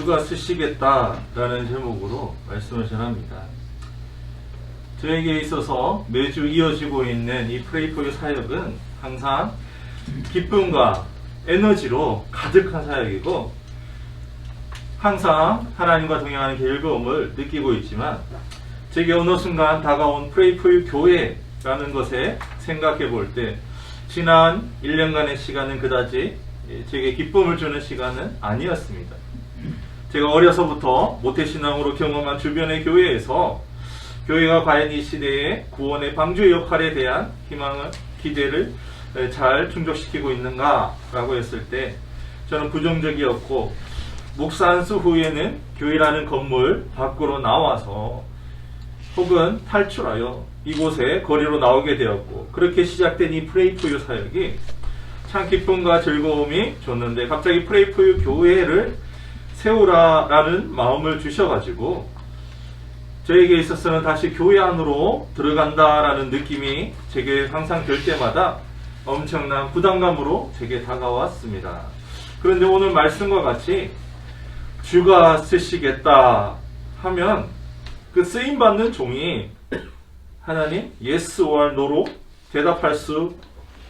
주가 쓰시겠다라는 제목으로 말씀을 전합니다. 저에게 있어서 매주 이어지고 있는 이 프레이 포 유 사역은 항상 기쁨과 에너지로 가득한 사역이고, 항상 하나님과 동행하는 즐거움을 느끼고 있지만, 제게 어느 순간 다가온 프레이 포 유 교회라는 것에 생각해 볼 때 지난 1년간의 시간은 그다지 제게 기쁨을 주는 시간은 아니었습니다. 제가 어려서부터 모태신앙으로 경험한 주변의 교회에서 교회가 과연 이 시대의 구원의 방주의 역할에 대한 희망을, 기대를 잘 충족시키고 있는가 라고 했을 때 저는 부정적이었고, 목사 안수 후에는 교회라는 건물 밖으로 나와서 혹은 탈출하여 이곳에 거리로 나오게 되었고, 그렇게 시작된 이 프레이 포 유 사역이 참 기쁨과 즐거움이 줬는데, 갑자기 프레이 포 유 교회를 세우라라는 마음을 주셔가지고 저에게 있어서는 다시 교회 안으로 들어간다라는 느낌이 제게 항상 들 때마다 엄청난 부담감으로 제게 다가왔습니다. 그런데 오늘 말씀과 같이 주가 쓰시겠다 하면 그 쓰임받는 종이 하나님 yes or no로 대답할 수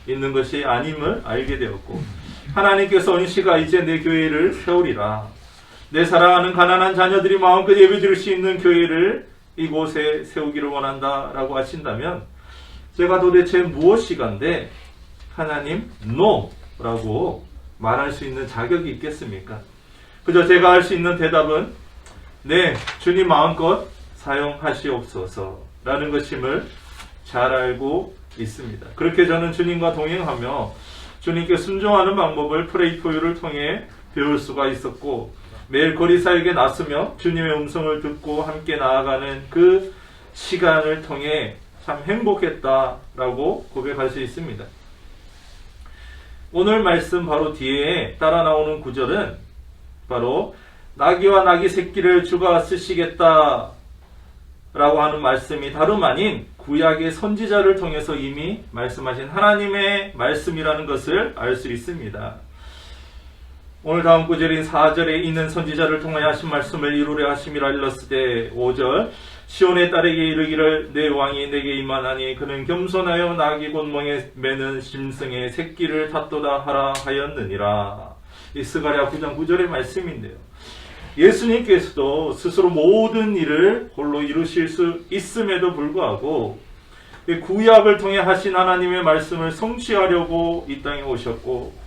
있는 것이 아님을 알게 되었고, 하나님께서 언시가 이제 내 교회를 세우리라, 내 사랑하는 가난한 자녀들이 마음껏 예배드릴 수 있는 교회를 이곳에 세우기를 원한다 라고 하신다면, 제가 도대체 무엇이간데 하나님 NO 라고 말할 수 있는 자격이 있겠습니까? 그저 제가 할 수 있는 대답은 네, 주님 마음껏 사용하시옵소서 라는 것임을 잘 알고 있습니다. 그렇게 저는 주님과 동행하며 주님께 순종하는 방법을 프레이 포 유를 통해 배울 수가 있었고, 매일 거리 사역에 나서며 주님의 음성을 듣고 함께 나아가는 그 시간을 통해 참 행복했다라고 고백할 수 있습니다. 오늘 말씀 바로 뒤에 따라 나오는 구절은 바로 나귀와 나귀 새끼를 주가 쓰시겠다 라고 하는 말씀이 다름 아닌 구약의 선지자를 통해서 이미 말씀하신 하나님의 말씀이라는 것을 알 수 있습니다. 오늘 다음 구절인 4절에 있는 선지자를 통하여 하신 말씀을 이루려 하심이라 일렀으되, 5절 시온의 딸에게 이르기를 내 왕이 내게 임하나니 그는 겸손하여 나귀 곤멍에 매는 짐승의 새끼를 탓도다 하라 하였느니라. 이 스가랴 9장 9절의 말씀인데요, 예수님께서도 스스로 모든 일을 홀로 이루실 수 있음에도 불구하고 구약을 통해 하신 하나님의 말씀을 성취하려고 이 땅에 오셨고,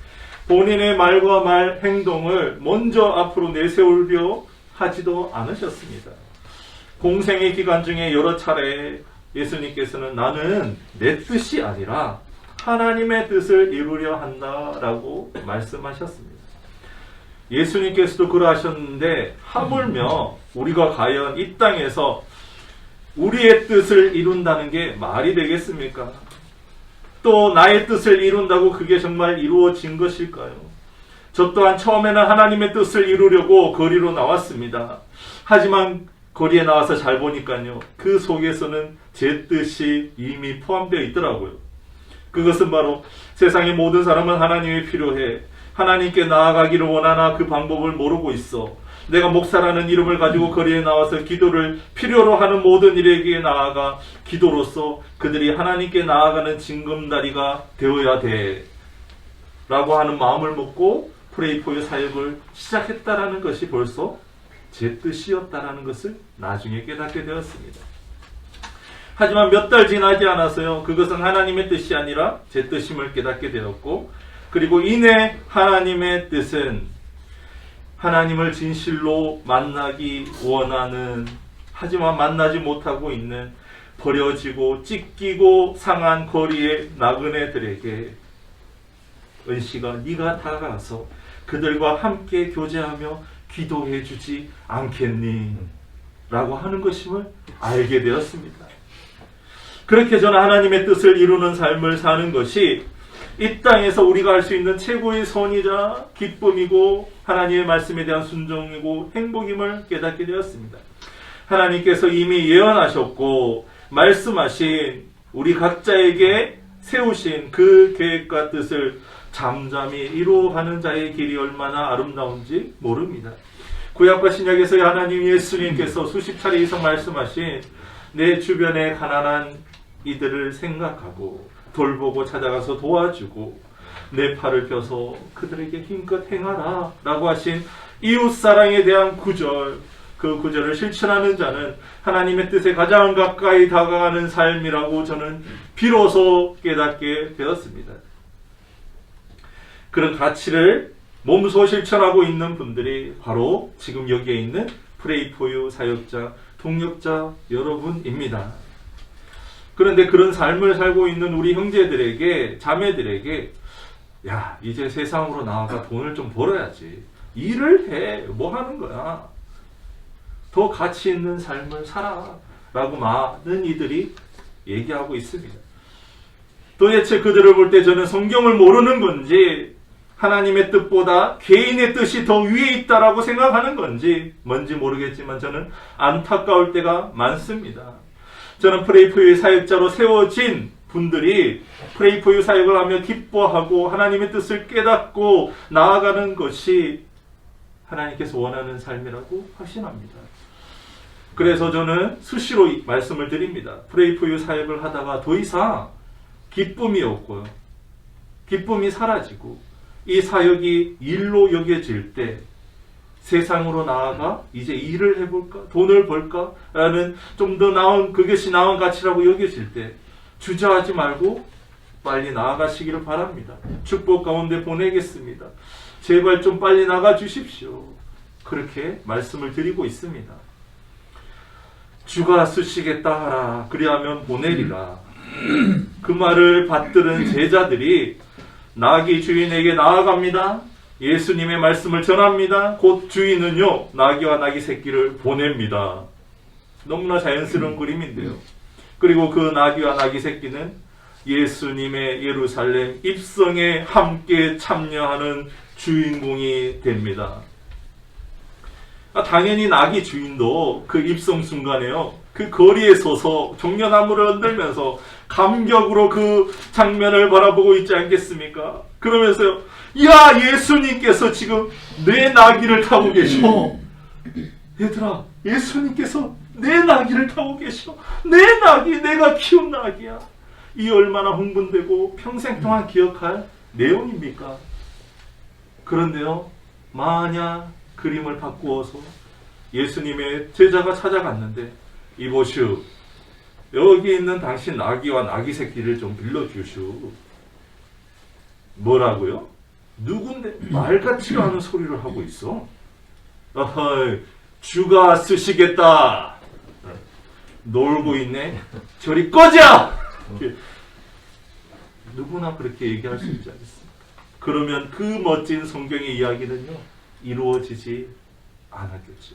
본인의 말과 말, 행동을 먼저 앞으로 내세우려 하지도 않으셨습니다. 공생의 기간 중에 여러 차례 예수님께서는 나는 내 뜻이 아니라 하나님의 뜻을 이루려 한다라고 말씀하셨습니다. 예수님께서도 그러하셨는데 하물며 우리가 과연 이 땅에서 우리의 뜻을 이룬다는 게 말이 되겠습니까? 또 나의 뜻을 이룬다고 그게 정말 이루어진 것일까요? 저 또한 처음에는 하나님의 뜻을 이루려고 거리로 나왔습니다. 하지만 거리에 나와서 잘 보니까요, 그 속에서는 제 뜻이 이미 포함되어 있더라고요. 그것은 바로 세상의 모든 사람은 하나님이 필요해, 하나님께 나아가기를 원하나 그 방법을 모르고 있어, 내가 목사라는 이름을 가지고 거리에 나와서 기도를 필요로 하는 모든 이에게 나아가 기도로서 그들이 하나님께 나아가는 징검다리가 되어야 돼 라고 하는 마음을 먹고 프레이 포 유 사역을 시작했다라는 것이 벌써 제 뜻이었다라는 것을 나중에 깨닫게 되었습니다. 하지만 몇 달 지나지 않아서요, 그것은 하나님의 뜻이 아니라 제 뜻임을 깨닫게 되었고, 그리고 이내 하나님의 뜻은 하나님을 진실로 만나기 원하는, 하지만 만나지 못하고 있는 버려지고 찢기고 상한 거리의 나그네들에게 은씨가 네가 다가가서 그들과 함께 교제하며 기도해 주지 않겠니? 라고 하는 것임을 알게 되었습니다. 그렇게 저는 하나님의 뜻을 이루는 삶을 사는 것이 이 땅에서 우리가 할 수 있는 최고의 선이자 기쁨이고 하나님의 말씀에 대한 순종이고 행복임을 깨닫게 되었습니다. 하나님께서 이미 예언하셨고 말씀하신 우리 각자에게 세우신 그 계획과 뜻을 잠잠히 이루어가는 자의 길이 얼마나 아름다운지 모릅니다. 구약과 신약에서의 하나님 예수님께서 수십 차례 이상 말씀하신 내 주변에 가난한 이들을 생각하고 돌보고 찾아가서 도와주고 내 팔을 펴서 그들에게 힘껏 행하라 라고 하신 이웃사랑에 대한 구절, 그 구절을 실천하는 자는 하나님의 뜻에 가장 가까이 다가가는 삶이라고 저는 비로소 깨닫게 되었습니다. 그런 가치를 몸소 실천하고 있는 분들이 바로 지금 여기에 있는 프레이포유 사역자, 동역자 여러분입니다. 그런데 그런 삶을 살고 있는 우리 형제들에게, 자매들에게 야, 이제 세상으로 나와가 돈을 좀 벌어야지. 일을 해. 뭐 하는 거야? 더 가치 있는 삶을 살아. 라고 많은 이들이 얘기하고 있습니다. 도대체 그들을 볼 때 저는 성경을 모르는 건지 하나님의 뜻보다 개인의 뜻이 더 위에 있다라고 생각하는 건지 뭔지 모르겠지만 저는 안타까울 때가 많습니다. 저는 프레이포유의 사역자로 세워진 분들이 프레이포유 사역을 하며 기뻐하고 하나님의 뜻을 깨닫고 나아가는 것이 하나님께서 원하는 삶이라고 확신합니다. 그래서 저는 수시로 말씀을 드립니다. 프레이포유 사역을 하다가 더 이상 기쁨이 없고요. 기쁨이 사라지고 이 사역이 일로 여겨질 때 세상으로 나아가 이제 일을 해볼까? 돈을 벌까? 라는 좀 더 나은, 그것이 나은 가치라고 여겨질 때 주저하지 말고 빨리 나아가시기를 바랍니다. 축복 가운데 보내겠습니다. 제발 좀 빨리 나가 주십시오. 그렇게 말씀을 드리고 있습니다. 주가 쓰시겠다 하라. 그리하면 보내리라. 그 말을 받들은 제자들이 나귀 주인에게 나아갑니다. 예수님의 말씀을 전합니다. 곧 주인은요, 나귀와 나귀 새끼를 보냅니다. 너무나 자연스러운 그림인데요. 그리고 그 나귀와 나귀 새끼는 예수님의 예루살렘 입성에 함께 참여하는 주인공이 됩니다. 당연히 나귀 주인도 그 입성 순간에요, 그 거리에 서서 종려나무를 흔들면서 감격으로 그 장면을 바라보고 있지 않겠습니까? 그러면서요, 야, 예수님께서 지금 내 나귀를 타고 계셔. 얘들아, 예수님께서 내 나귀를 타고 계셔. 내 나귀, 내가 키운 나귀야. 이 얼마나 흥분되고 평생 동안 기억할 내용입니까? 그런데요, 만약 그림을 바꾸어서 예수님의 제자가 찾아갔는데, 이보시오, 여기 있는 당신 나귀와 나귀 새끼를 좀 빌려주시오. 뭐라고요? 누군데 말 같지도 않은 소리를 하고 있어. 어허이, 주가 쓰시겠다. 놀고 있네. 저리 꺼져! 누구나 그렇게 얘기할 수 있지 않습니까? 그러면 그 멋진 성경의 이야기는요, 이루어지지 않았겠죠.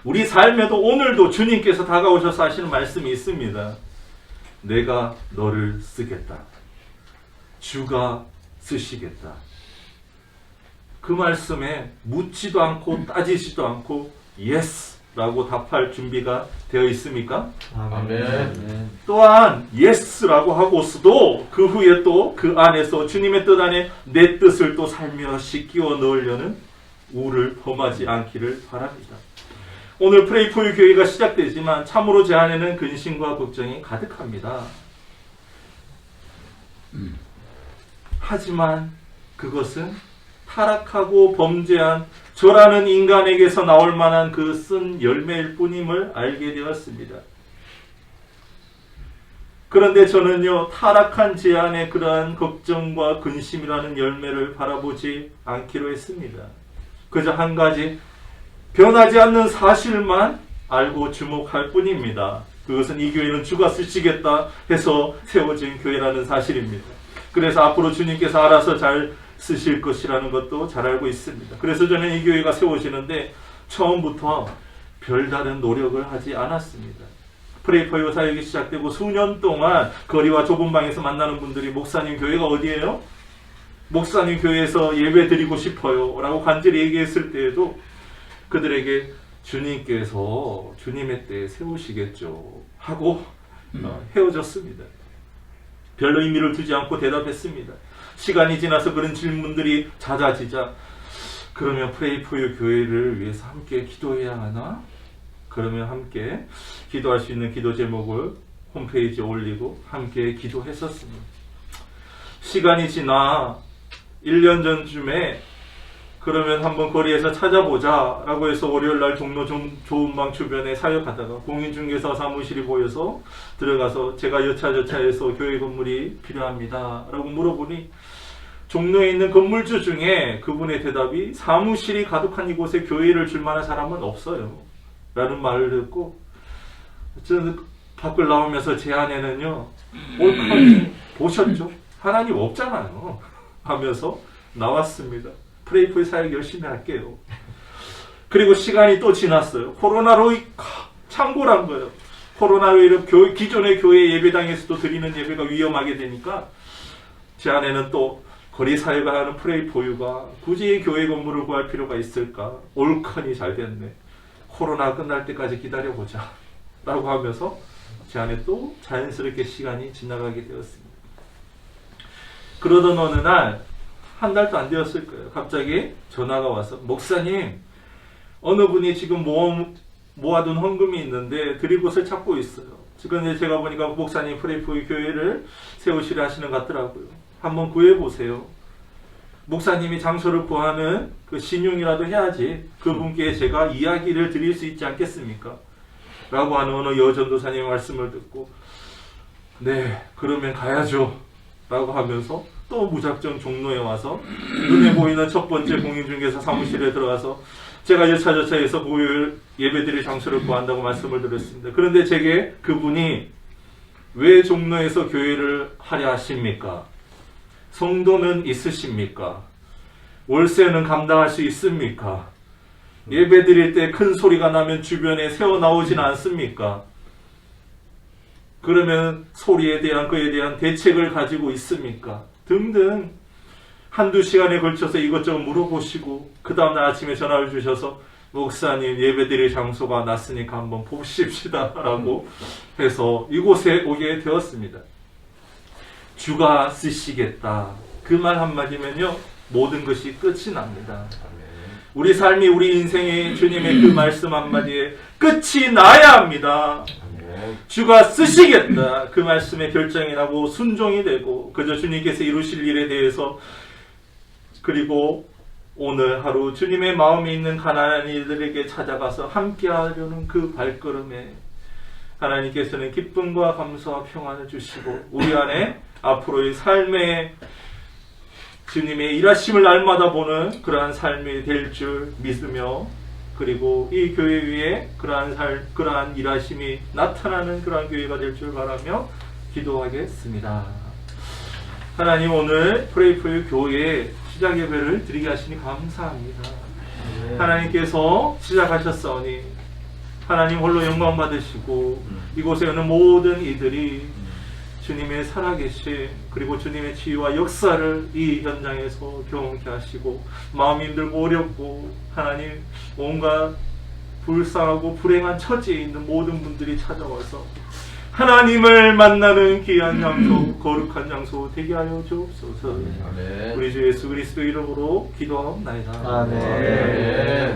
우리 삶에도 오늘도 주님께서 다가오셔서 하시는 말씀이 있습니다. 내가 너를 쓰겠다. 주가 쓰시겠다. 그 말씀에 묻지도 않고 따지지도 않고 예스라고 답할 준비가 되어 있습니까? 아멘. 또한 예스라고 하고서도 그 후에 또 그 안에서 주님의 뜻 안에 내 뜻을 또 살며시 끼워 넣으려는 우를 범하지 않기를 바랍니다. 오늘 프레이포유 교회가 시작되지만 참으로 제 안에는 근심과 걱정이 가득합니다. 하지만 그것은 타락하고 범죄한 저라는 인간에게서 나올 만한 그 쓴 열매일 뿐임을 알게 되었습니다. 그런데 저는요, 타락한 제 안에 그러한 걱정과 근심이라는 열매를 바라보지 않기로 했습니다. 그저 한 가지 변하지 않는 사실만 알고 주목할 뿐입니다. 그것은 이 교회는 주가 쓰시겠다 해서 세워진 교회라는 사실입니다. 그래서 앞으로 주님께서 알아서 잘 쓰실 것이라는 것도 잘 알고 있습니다. 그래서 저는 이 교회가 세워지는데 처음부터 별다른 노력을 하지 않았습니다. 프레이포유 사역이 시작되고 수년 동안 거리와 좁은 방에서 만나는 분들이 목사님 교회가 어디예요? 목사님 교회에서 예배 드리고 싶어요 라고 간절히 얘기했을 때에도 그들에게 주님께서 주님의 때에 세우시겠죠 하고 헤어졌습니다. 별로 의미를 두지 않고 대답했습니다. 시간이 지나서 그런 질문들이 잦아지자 그러면 프레이 포유 교회를 위해서 함께 기도해야 하나? 그러면 함께 기도할 수 있는 기도 제목을 홈페이지에 올리고 함께 기도했었습니다. 시간이 지나 1년 전쯤에 그러면 한번 거리에서 찾아보자 라고 해서 월요일날 종로 좋은방 주변에 사역하다가 공인중개사 사무실이 보여서 들어가서 제가 여차저차해서 교회 건물이 필요합니다 라고 물어보니 종로에 있는 건물주 중에 그분의 대답이 사무실이 가득한 이곳에 교회를 줄 만한 사람은 없어요 라는 말을 듣고 저는 밖을 나오면서 제 아내는요 올카니 보셨죠? 하나님 없잖아요 하면서 나왔습니다. 프레이포의 사역 열심히 할게요. 그리고 시간이 또 지났어요. 코로나로 창궐한 거예요. 코로나로 기존의 교회 예배당에서도 드리는 예배가 위험하게 되니까 제 아내는 또 거리 사역을 하는 프레이포유가 굳이 교회 건물을 구할 필요가 있을까? 올컨이 잘 됐네. 코로나 끝날 때까지 기다려보자 라고 하면서 제 아내 또 자연스럽게 시간이 지나가게 되었습니다. 그러던 어느 날 한 달도 안 되었을 거예요. 갑자기 전화가 와서 목사님 어느 분이 지금 모아둔 헌금이 있는데 드릴 곳을 찾고 있어요. 지금 제가 보니까 목사님 프레이포유 교회를 세우시려 하시는 것 같더라고요. 한번 구해보세요. 목사님이 장소를 구하는 그 신용이라도 해야지 그분께 제가 이야기를 드릴 수 있지 않겠습니까? 라고 하는 어느 여전도사님의 말씀을 듣고 네 그러면 가야죠 라고 하면서 또 무작정 종로에 와서 눈에 보이는 첫 번째 공인중개사 사무실에 들어가서 제가 여차저차해서 목요일 예배드릴 장소를 구한다고 말씀을 드렸습니다. 그런데 제게 그분이 왜 종로에서 교회를 하려 하십니까? 성도는 있으십니까? 월세는 감당할 수 있습니까? 예배드릴 때 큰 소리가 나면 주변에 새어나오진 않습니까? 그러면 소리에 대한 그에 대한 대책을 가지고 있습니까? 등등 한두 시간에 걸쳐서 이것저것 물어보시고 그 다음날 아침에 전화를 주셔서 목사님 예배드릴 장소가 났으니까 한번 보십시다 라고 해서 이곳에 오게 되었습니다. 주가 쓰시겠다 그 말 한마디면요 모든 것이 끝이 납니다. 우리 삶이 우리 인생의 주님의 그 말씀 한마디에 끝이 나야 합니다. 주가 쓰시겠다 그 말씀에 결정이 나고 순종이 되고 그저 주님께서 이루실 일에 대해서 그리고 오늘 하루 주님의 마음에 있는 가난한 이들에게 찾아가서 함께 하려는 그 발걸음에 하나님께서는 기쁨과 감사와 평안을 주시고 우리 안에 앞으로의 삶의 주님의 일하심을 날마다 보는 그러한 삶이 될 줄 믿으며 그리고 이 교회 위에 그러한 일하심이 나타나는 그러한 교회가 될 줄 바라며 기도하겠습니다. 하나님 오늘 프레이포유 교회 시작 예배를 드리게 하시니 감사합니다. 하나님께서 시작하셨사오니 하나님 홀로 영광 받으시고 이곳에 오는 모든 이들이 주님의 살아계심 그리고 주님의 치유와 역사를 이 현장에서 경험케 하시고 마음이 힘들고 어렵고 하나님 온갖 불쌍하고 불행한 처지에 있는 모든 분들이 찾아와서 하나님을 만나는 귀한 장소 거룩한 장소 되게 하여 주옵소서. 우리 주 예수 그리스도 이름으로 기도하옵나이다. 아멘.